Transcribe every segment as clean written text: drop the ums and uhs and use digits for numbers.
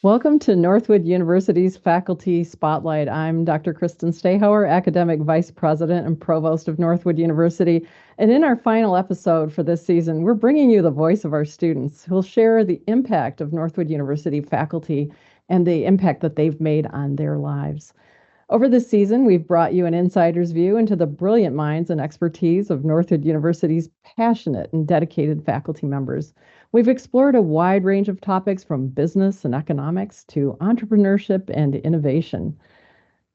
Welcome to Northwood University's Faculty Spotlight. I'm Dr. Kristen Stahauer, Academic Vice President and Provost of Northwood University. And in our final episode for this season, we're bringing you the voice of our students who'll share the impact of Northwood University faculty and the impact that they've made on their lives. Over this season, we've brought you an insider's view into the brilliant minds and expertise of Northwood University's passionate and dedicated faculty members. We've explored a wide range of topics from business and economics to entrepreneurship and innovation.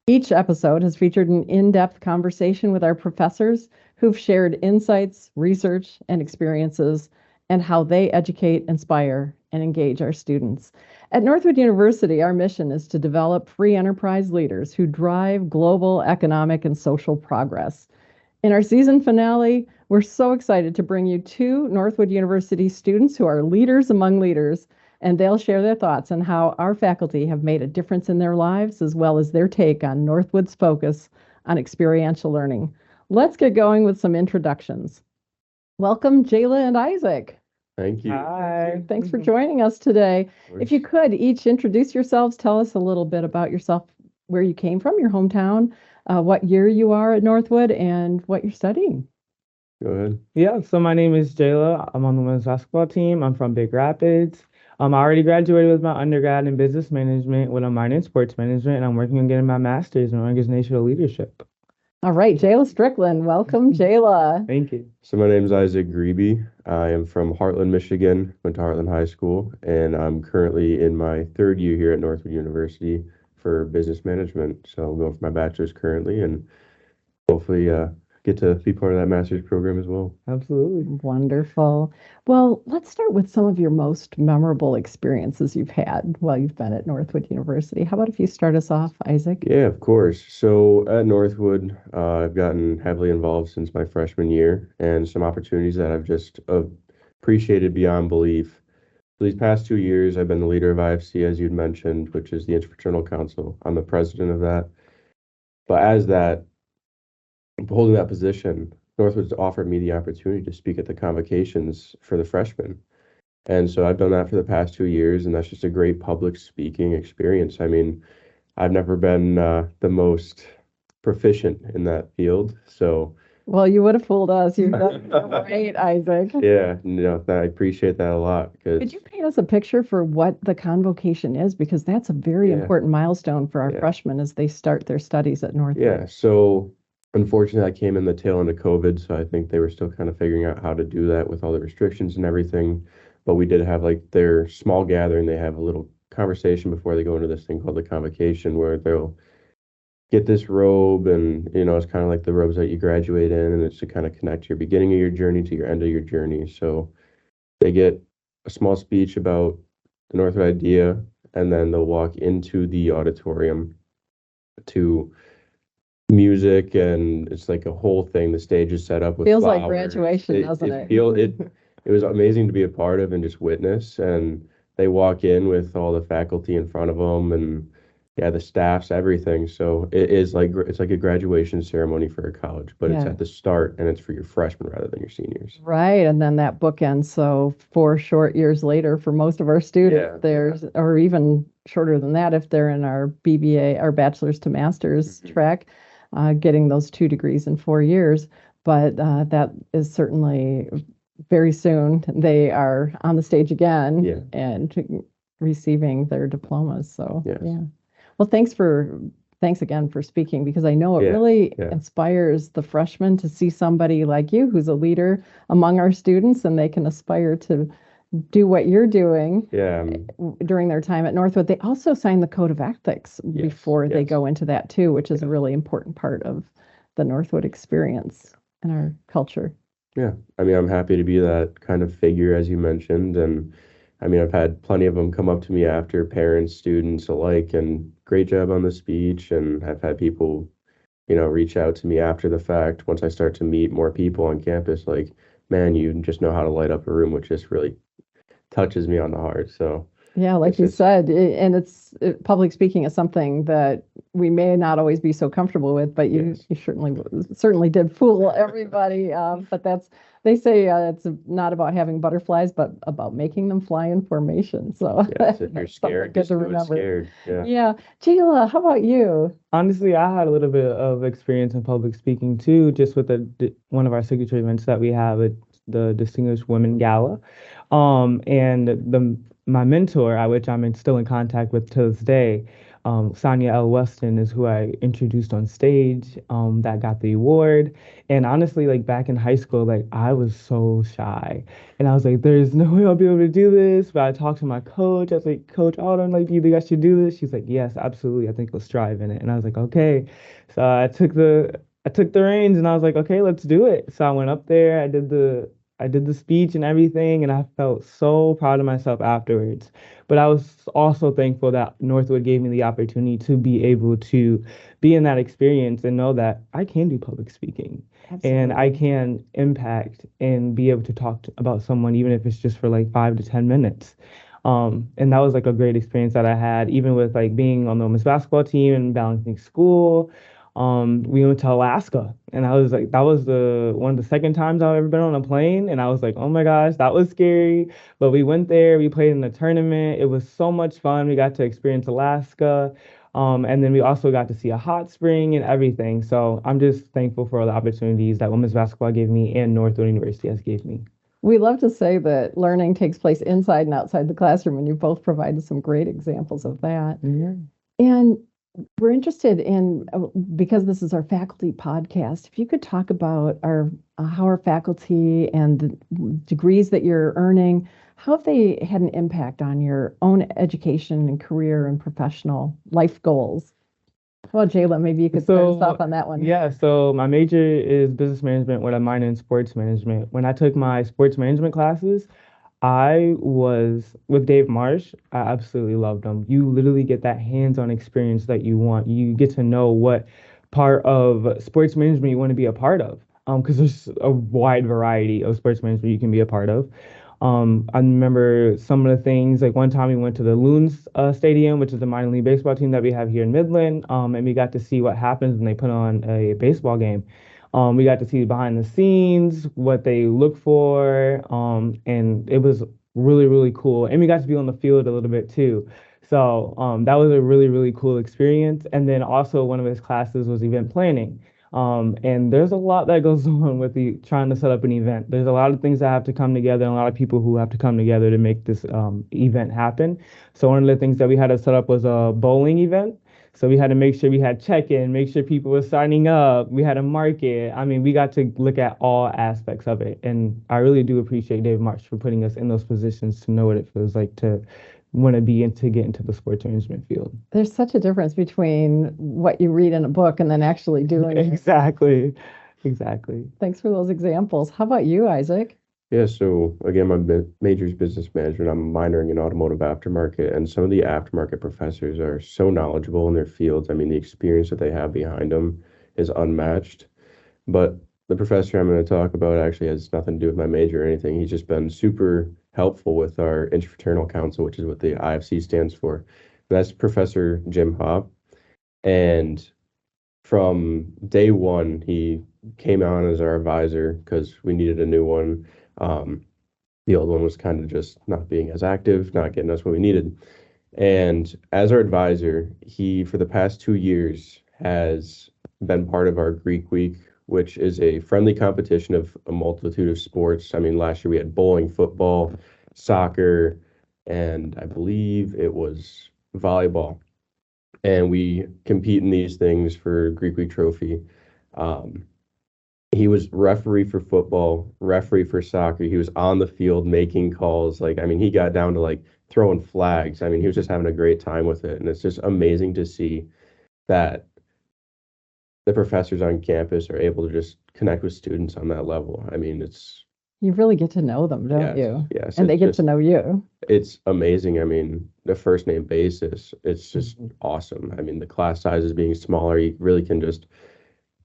Each episode has featured an in-depth conversation with our professors who've shared insights, research, and experiences, and how they educate, inspire, and engage our students. At Northwood University, our mission is to develop free enterprise leaders who drive global economic and social progress. In our season finale, we're so excited to bring you two Northwood University students who are leaders among leaders, and they'll share their thoughts on how our faculty have made a difference in their lives, as well as their take on Northwood's focus on experiential learning. Let's get going with some introductions. Welcome, Jayla and Isaac. Thank you. Hi, thanks for joining us today. If you could each introduce yourselves, tell us a little bit about yourself, where you came from, your hometown, what year you are at Northwood, and what you're studying. Go ahead. Yeah, so my name is Jayla. I'm on the women's basketball team. I'm from Big Rapids. I already graduated with my undergrad in business management with a minor in sports management, and I'm working on getting my master's in organizational leadership. All right, Jayla Strickland. Welcome, Jayla. Thank you. So my name is Isaac Griebe. I am from Heartland, Michigan, went to Heartland High School, and I'm currently in my third year here at Northwood University for business management. So I'm going for my bachelor's currently, and hopefully get to be part of that master's program as well. Absolutely. Wonderful. Well, let's start with some of your most memorable experiences you've had while you've been at Northwood University. How about if you start us off, Isaac? Yeah, of course. So at Northwood, I've gotten heavily involved since my freshman year, and some opportunities that I've just appreciated beyond belief. For these past 2 years, I've been the leader of IFC, as you'd mentioned, which is the Interfraternal Council. I'm the president of that. But as that, holding that position, Northwood's offered me the opportunity to speak at the convocations for the freshmen. And so I've done that for the past 2 years, and that's just a great public speaking experience. I mean, I've never been the most proficient in that field. So, Well, you would have fooled us. You've done great, Isaac. yeah, I appreciate that a lot. Could you paint us a picture for what the convocation is? Because that's a very important milestone for our freshmen as they start their studies at Northwood. Yeah, so unfortunately, I came in the tail end of COVID, so I think they were still kind of figuring out how to do that with all the restrictions and everything. But we did have like their small gathering. They have a little conversation before they go into this thing called the convocation, where they'll get this robe, and it's kind of like the robes that you graduate in, and it's to kind of connect your beginning of your journey to your end of your journey. So they get a small speech about the Northwood idea, and then they'll walk into the auditorium to music, and it's like a whole thing. The stage is set up with Feels flowers. like graduation, doesn't it? It was amazing to be a part of and just witness. And they walk in with all the faculty in front of them, and the staffs, everything. So it's like a graduation ceremony for a college, but it's at the start, and it's for your freshmen rather than your seniors. Right, and then that bookends. So 4 short years later, for most of our students, or even shorter than that if they're in our BBA, our bachelor's to master's track, getting those 2 degrees in 4 years. But that is certainly very soon. They are on the stage again and receiving their diplomas. So well, thanks again for speaking, because I know it really inspires the freshmen to see somebody like you who's a leader among our students, and they can aspire to do what you're doing during their time at Northwood. They also sign the code of ethics before they go into that too, which is a really important part of the Northwood experience and our culture. Yeah, I mean, I'm happy to be that kind of figure, as you mentioned. And I mean, I've had plenty of them come up to me after, parents, students alike, and great job on the speech. And I've had people, reach out to me after the fact once I start to meet more people on campus, like, man, you just know how to light up a room, which just really touches me on the heart. So Yeah, like It's you just, said, and public speaking is something that we may not always be so comfortable with, but you yes, you certainly did fool everybody. But they say it's not about having butterflies, but about making them fly in formation. So yes. If you're that's something scared, good just to do it remember. scared. Yeah. Yeah, Jayla, how about you? Honestly, I had a little bit of experience in public speaking too, just with one of our signature events that we have at the Distinguished Women Gala. And my mentor, which still in contact with to this day, Sonia L. Weston is who I introduced on stage, that got the award. And honestly, like back in high school, like I was so shy. And I was like, there's no way I'll be able to do this. But I talked to my coach. I was like, Coach Alden, like, do you think I should do this? She's like, yes, absolutely. I think you'll strive in it. And I was like, okay. So I took the reins and I was like, okay, let's do it. So I went up there, I did the speech and everything, and I felt so proud of myself afterwards. But I was also thankful that Northwood gave me the opportunity to be able to be in that experience and know that I can do public speaking and I Absolutely. can impact and be able to talk about someone, even if it's just for like 5 to 10 minutes. And that was like a great experience that I had, even with like being on the women's basketball team and balancing school. We went to Alaska, and I was like, that was the one of the second times I've ever been on a plane, and I was like, oh my gosh, that was scary. But we went there, we played in the tournament. It was so much fun. We got to experience Alaska. And then we also got to see a hot spring and everything. So I'm just thankful for all the opportunities that women's basketball gave me and Northwood University has gave me. We love to say that learning takes place inside and outside the classroom, and you both provided some great examples of that. Yeah. And we're interested in, because this is our faculty podcast, if you could talk about how our faculty and the degrees that you're earning, how have they had an impact on your own education and career and professional life goals? Well, Jayla, maybe you could start us off So, on that one. yeah, so my major is business management with a minor in sports management. When I took my sports management classes, I was with Dave Marsh. I absolutely loved him. You literally get that hands-on experience that you want. You get to know what part of sports management you want to be a part of. Because there's a wide variety of sports management you can be a part of. I remember some of the things, like one time we went to the Loons Stadium, which is the minor league baseball team that we have here in Midland, and we got to see what happens when they put on a baseball game. We got to see behind the scenes, what they look for, and it was really, really cool. And we got to be on the field a little bit too. So that was a really, really cool experience. And then also one of his classes was event planning. And there's a lot that goes on with trying to set up an event. There's a lot of things that have to come together and a lot of people who have to come together to make this event happen. So one of the things that we had to set up was a bowling event. So we had to make sure we had check-in, make sure people were signing up. We had to market. I mean, we got to look at all aspects of it. And I really do appreciate Dave March for putting us in those positions to know what it feels like to want to be and to get into the sports management field. There's such a difference between what you read in a book and then actually doing it. Exactly. Exactly. Thanks for those examples. How about you, Isaac? Yeah, so again, my major is business management. I'm minoring in automotive aftermarket, and some of the aftermarket professors are so knowledgeable in their fields. I mean, the experience that they have behind them is unmatched. But the professor I'm going to talk about actually has nothing to do with my major or anything. He's just been super helpful with our interfraternal council, which is what the IFC stands for. That's Professor Jim Hobb. And from day one, he came on as our advisor because we needed a new one. Um, the old one was kind of just not being as active, not getting us what we needed. And as our advisor, he, for the past 2 years, has been part of our Greek Week, which is a friendly competition of a multitude of sports. I mean, last year we had bowling, football, soccer, and I believe it was volleyball. And we compete in these things for Greek Week trophy. Um, he was referee for football, referee for soccer. He was on the field making calls. Like, I mean, he got down to like throwing flags. I mean, he was just having a great time with it. And it's just amazing to see that the professors on campus are able to just connect with students on that level. I mean, You really get to know them, don't yes, you? yes, And they it's get to just, know you. it's amazing. I mean, the first name basis, it's just Mhm. awesome. I mean, the class sizes being smaller, you really can just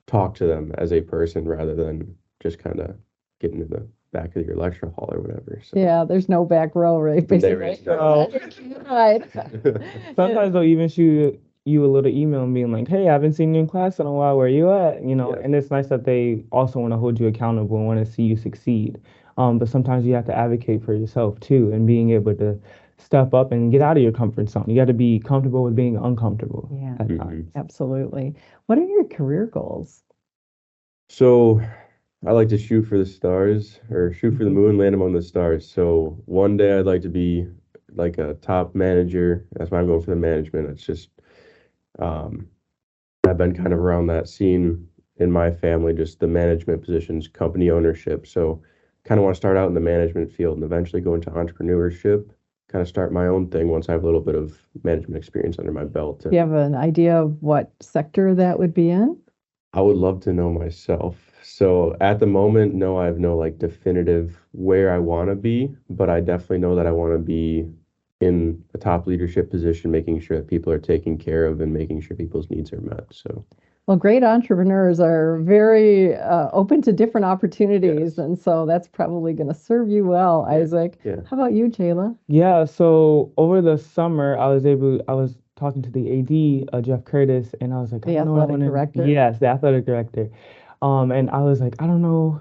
talk to them as a person rather than just kind of getting into back of your lecture hall or whatever. So Yeah, there's no back row, right? there is Basically. no. Right. Sometimes they'll even shoot you a little email and being like, "Hey, I haven't seen you in class in a while. Where you at?" Yeah. And it's nice that they also want to hold you accountable and want to see you succeed. But sometimes you have to advocate for yourself too, and being able to step up and get out of your comfort zone. You got to be comfortable with being uncomfortable Yeah. at Mhm. times. Absolutely. What are your career goals? So I like to shoot for the stars or shoot for the moon, land among the stars. So one day I'd like to be like a top manager. That's why I'm going for the management. It's just um, I've been kind of around that scene in my family, just the management positions, company ownership. So kind of want to start out in the management field and eventually go into entrepreneurship, kind of start my own thing once I have a little bit of management experience under my belt. Do you have an idea of what sector that would be in? I would love to know myself. So at the moment, no, I have no like definitive where I want to be, but I definitely know that I want to be in a top leadership position, making sure that people are taken care of and making sure people's needs are met. So Well, great entrepreneurs are very open to different opportunities, yes, and so that's probably going to serve you well, yeah, Isaac. yeah. How about you, Jayla? Yeah, so over the summer, I was talking to the AD, Jeff Curtis, and I was like, I The don't know what I athletic want to, director? yes, the athletic director. And I was like, I don't know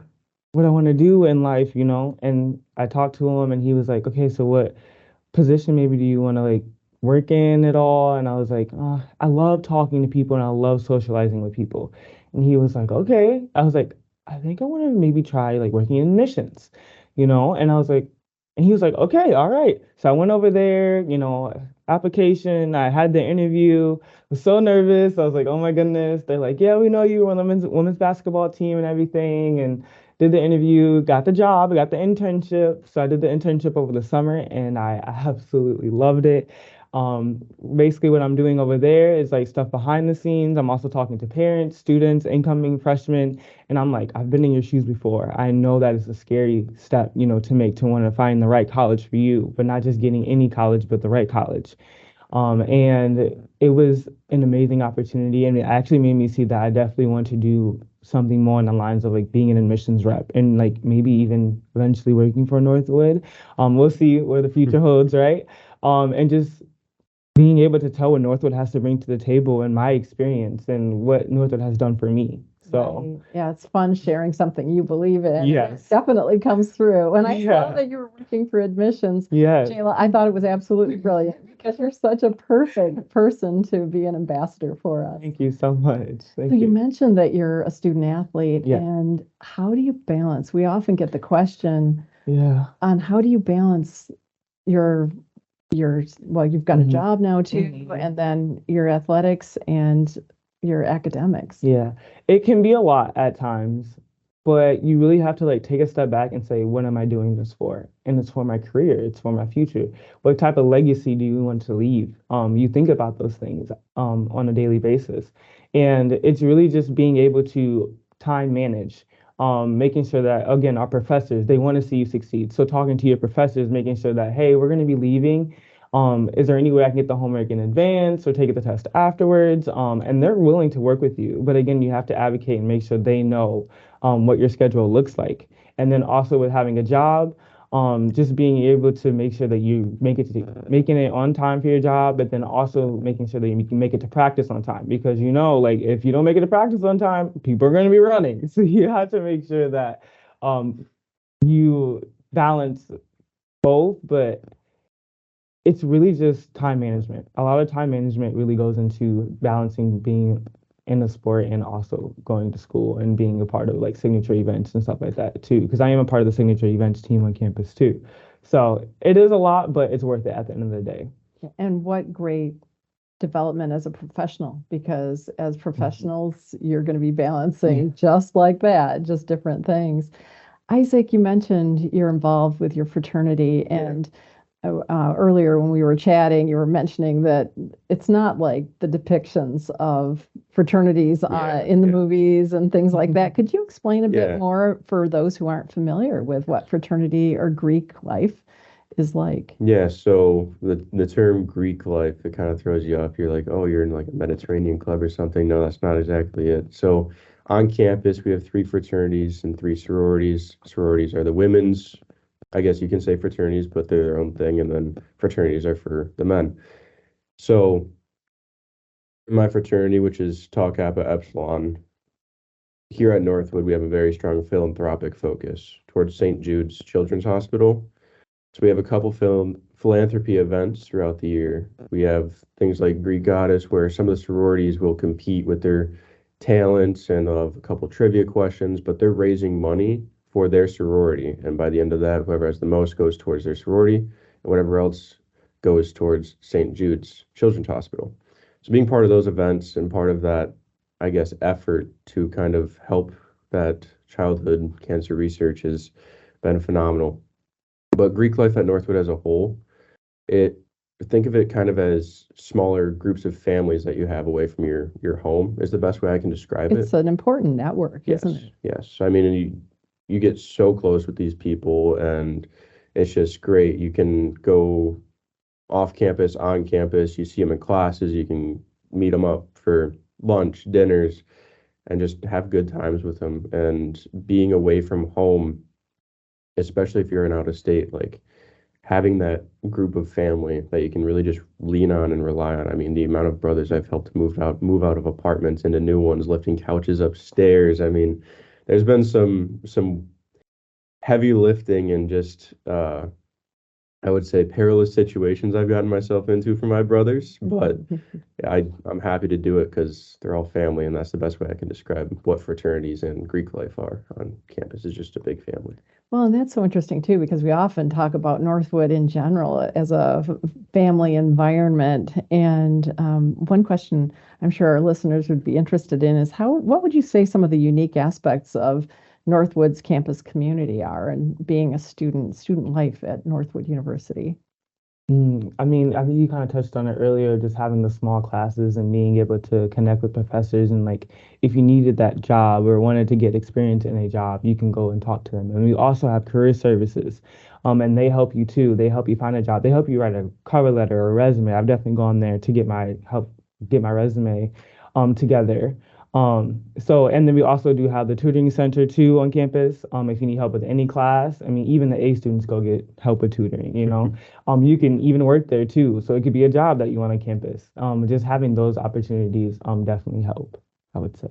what I want to do in life, and I talked to him and he was like, okay, so what position maybe do you want to like work in at all? And I was like, I love talking to people and I love socializing with people. And he was like, okay. I was like, I think I want to maybe try like working in admissions, And I was like, and he was like, okay, all right. So I went over there, application. I had the interview. Was so nervous. I was like, oh my goodness. They're like, yeah, we know you were on the women's basketball team and everything. And did the interview, got the job, got the internship. So I did the internship over the summer and I absolutely loved it. Basically what I'm doing over there is like stuff behind the scenes. I'm also talking to parents, students, incoming freshmen, and I'm like, I've been in your shoes before. I know that it's a scary step, to make to want to find the right college for you, but not just getting any college, but the right college. And it was an amazing opportunity, and it actually made me see that I definitely want to do something more on the lines of like being an admissions rep and like maybe even eventually working for Northwood. We'll see where the future holds, right? And just being able to tell what Northwood has to bring to the table and my experience and what Northwood has done for me. So, Right. Yeah, it's fun sharing something you believe in. yes. It definitely comes through. When I saw Yeah. that you were working for admissions, Yes. Jayla, I thought it was absolutely brilliant because you're such a perfect person to be an ambassador for us. Thank you so much. Thank So you you. mentioned that you're a student athlete, Yeah. and how do you balance? We often get the question Yeah. on how do you balance your well, you've got a Mhm. job now too, Mhm. and then your athletics and your academics. Yeah. It can be a lot at times, but you really have to like take a step back and say, what am I doing this for? And it's for my career, it's for my future. What type of legacy do you want to leave? You think about those things on a daily basis. And it's really just being able to time manage. Making sure that again our professors they want to see you succeed. So talking to your professors, making sure that hey, we're going to be leaving. Is there any way I can get the homework in advance or take the test afterwards? And they're willing to work with you. But again, you have to advocate and make sure they know what your schedule looks like. And then also with having a job, just being able to make sure that you making it on time for your job, but then also making sure that you can make it to practice on time. Because like if you don't make it to practice on time, people are going to be running. So you have to make sure that you balance both, but it's really just time management. A lot of time management really goes into balancing being in a sport and also going to school and being a part of like signature events and stuff like that too. Because I am a part of the signature events team on campus too. So it is a lot, but it's worth it at the end of the day. And what great development as a professional, because as professionals, you're going to be balancing just like that, just different things. Isaac, you mentioned you're involved with your fraternity, and earlier when we were chatting, you were mentioning that it's not like the depictions of fraternities in the movies and things like that. Could you explain a bit more for those who aren't familiar with what fraternity or Greek life is like? Yeah, so the term Greek life, it kind of throws you off. You're like, oh, you're in like a Mediterranean club or something. No, that's not exactly it. So On campus, we have 3 fraternities and 3 sororities. Sororities are the women's, I guess you can say fraternities, but they're their own thing, and then fraternities are for the men. So my fraternity, which is Tau Kappa Epsilon, here at Northwood, we have a very strong philanthropic focus towards St. Jude's Children's Hospital. So we have a couple philanthropy events throughout the year. We have things like Greek Goddess, where some of the sororities will compete with their talents, and they'll have a couple trivia questions, but they're raising money for their sorority. And by the end of that, whoever has the most goes towards their sorority, and whatever else goes towards St. Jude's Children's Hospital. So being part of those events and part of that, I guess, effort to kind of help that childhood cancer research has been phenomenal. But Greek life at Northwood as a whole, think of it kind of as smaller groups of families that you have away from your home is the best way I can describe it. It's an important network, Yes, isn't it? yes. I mean, you get so close with these people, and it's just great. You can go off campus, on campus. You see them in classes. You can meet them up for lunch, dinners, and just have good times with them. And being away from home, especially if you're in out of state, like having that group of family that you can really just lean on and rely on. I mean, the amount of brothers I've helped move out of apartments into new ones, lifting couches upstairs. I mean, there's been some heavy lifting and just I would say perilous situations I've gotten myself into for my brothers, but I'm happy to do it because they're all family, and that's the best way I can describe what fraternities and Greek life are on campus. Is just a big family. Well, and that's so interesting too, because we often talk about Northwood in general as a family environment. And one question I'm sure our listeners would be interested in is what would you say some of the unique aspects of Northwood's campus community are, and being a student life at Northwood University? I mean, I think you kind of touched on it earlier, just having the small classes and being able to connect with professors. And like, if you needed that job or wanted to get experience in a job, you can go and talk to them. And we also have career services, and they help you too. They help you find a job. They help you write a cover letter or a resume. I've definitely gone there to help get my resume together. And then we also do have the tutoring center too on campus. If you need help with any class, I mean, even the A students go get help with tutoring, you know. You can even work there too. So it could be a job that you want on campus. Just having those opportunities definitely help, I would say.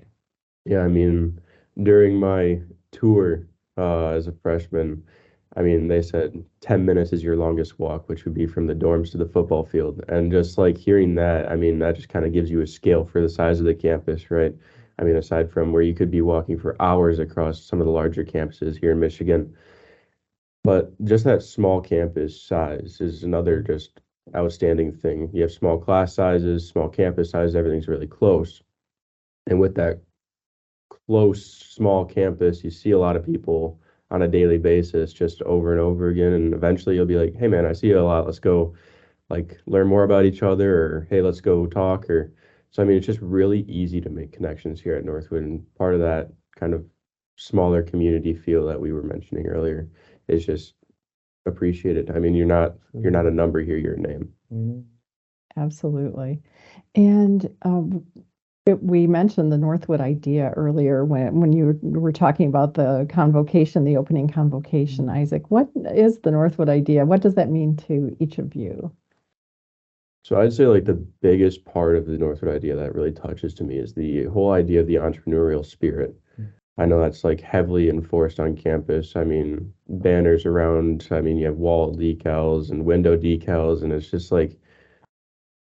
Yeah, I mean, during my tour as a freshman, I mean, they said 10 minutes is your longest walk, which would be from the dorms to the football field. And just like hearing that, I mean, that just kind of gives you a scale for the size of the campus, right? I mean, aside from where you could be walking for hours across some of the larger campuses here in Michigan. But just that small campus size is another just outstanding thing. You have small class sizes, small campus sizes, everything's really close. And with that close, small campus, you see a lot of people on a daily basis, just over and over again. And eventually you'll be like, hey man, I see you a lot. Let's go like learn more about each other, or hey, let's go talk. Or so I mean, it's just really easy to make connections here at Northwood. And part of that kind of smaller community feel that we were mentioning earlier is just appreciated. I mean, you're not a number here, you're a name. Mm-hmm. Absolutely. And we mentioned the Northwood idea earlier when you were talking about the convocation, the opening convocation, Isaac. What is the Northwood idea? What does that mean to each of you? So I'd say like the biggest part of the Northwood idea that really touches to me is the whole idea of the entrepreneurial spirit. I know that's like heavily enforced on campus. I mean, banners around, I mean, you have wall decals and window decals, and it's just like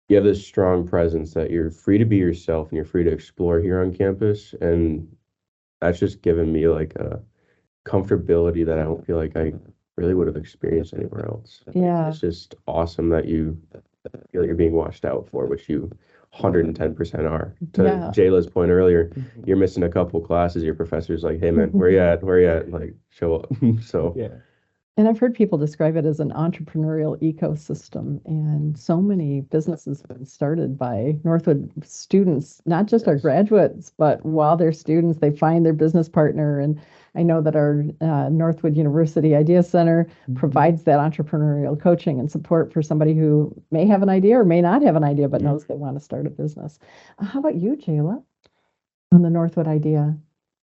you have this strong presence that you're free to be yourself and you're free to explore here on campus. And that's just given me like a comfortability that I don't feel like I really would have experienced anywhere else. Yeah. It's just awesome that you feel like you're being watched out for, which you 110% are. To Jayla's point earlier, you're missing a couple classes. Your professor's like, hey man, where you at? Where you at? Like, show up. So yeah. And I've heard people describe it as an entrepreneurial ecosystem, and so many businesses have been started by Northwood students, not just our graduates, but while they're students, they find their business partner. And I know that our Northwood University Idea Center provides that entrepreneurial coaching and support for somebody who may have an idea or may not have an idea, but knows they want to start a business. How about you, Jayla, on the Northwood idea?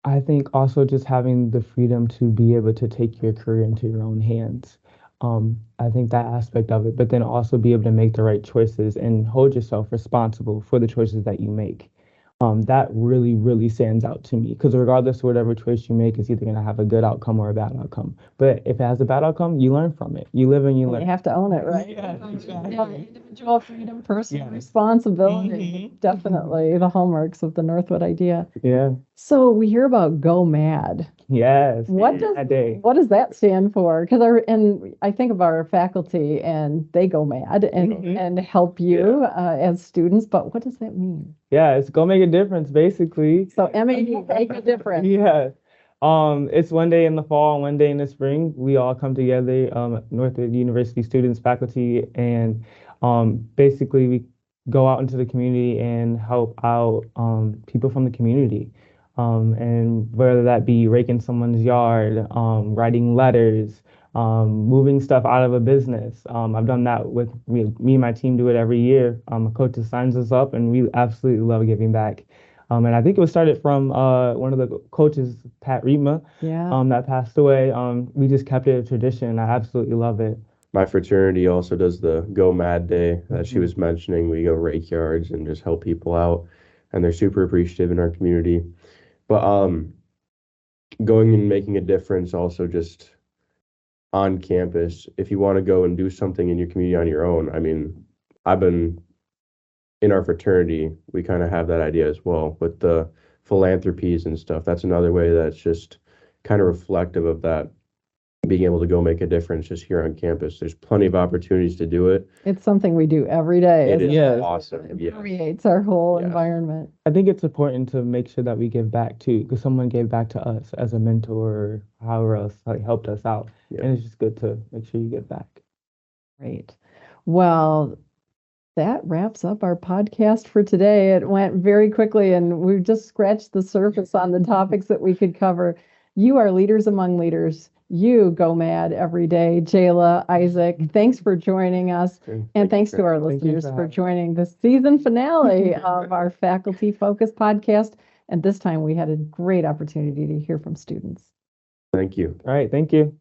I think also just having the freedom to be able to take your career into your own hands. I think that aspect of it, but then also be able to make the right choices and hold yourself responsible for the choices that you make. That really, really stands out to me because regardless of whatever choice you make, it's either going to have a good outcome or a bad outcome. But if it has a bad outcome, you learn from it. You live and you You learn. have to own it, right? Yeah, Yeah, exactly. individual freedom, personal Yeah. responsibility, Mhm. definitely the hallmarks of the Northwood idea. Yeah. So we hear about Go Mad. Yes. What does That day. what does that stand for? Because I think of our faculty and they go mad and help you as students, but what does that mean? Yeah, it's gonna make a difference, basically. So MAD, make a difference. Yeah. It's one day in the fall, one day in the spring. We all come together, Northwood University students, faculty, and basically we go out into the community and help out people from the community. And whether that be raking someone's yard, writing letters, moving stuff out of a business. I've done that with me and my team do it every year. A coach signs us up, and we absolutely love giving back. And I think it was started from one of the coaches, Pat Rima, Yeah. that passed away. We just kept it a tradition. I absolutely love it. My fraternity also does the Go Mad Day that she Mhm. was mentioning. We go rake yards and just help people out, and they're super appreciative in our community. But going and making a difference also just on campus. If you want to go and do something in your community on your own, I mean, I've been in our fraternity, we kind of have that idea as well with the philanthropies and stuff. That's another way that's just kind of reflective of that being able to go make a difference just here on campus. There's plenty of opportunities to do it. It's something we do every day. It is Yes. awesome. It Yes. permeates our whole Yes. environment. I think it's important to make sure that we give back too, because someone gave back to us as a mentor or however else like, helped us out. Yeah. And it's just good to make sure you give back. Great. Well, that wraps up our podcast for today. It went very quickly, and we've just scratched the surface on the topics that we could cover. You are leaders among leaders. You go mad every day. Jayla, Isaac, thanks for joining us. Okay. And thanks to our Thank you listeners for for having me. joining the season finale of our Faculty Focus podcast. And this time we had a great opportunity to hear from students. Thank you. All right. Thank you.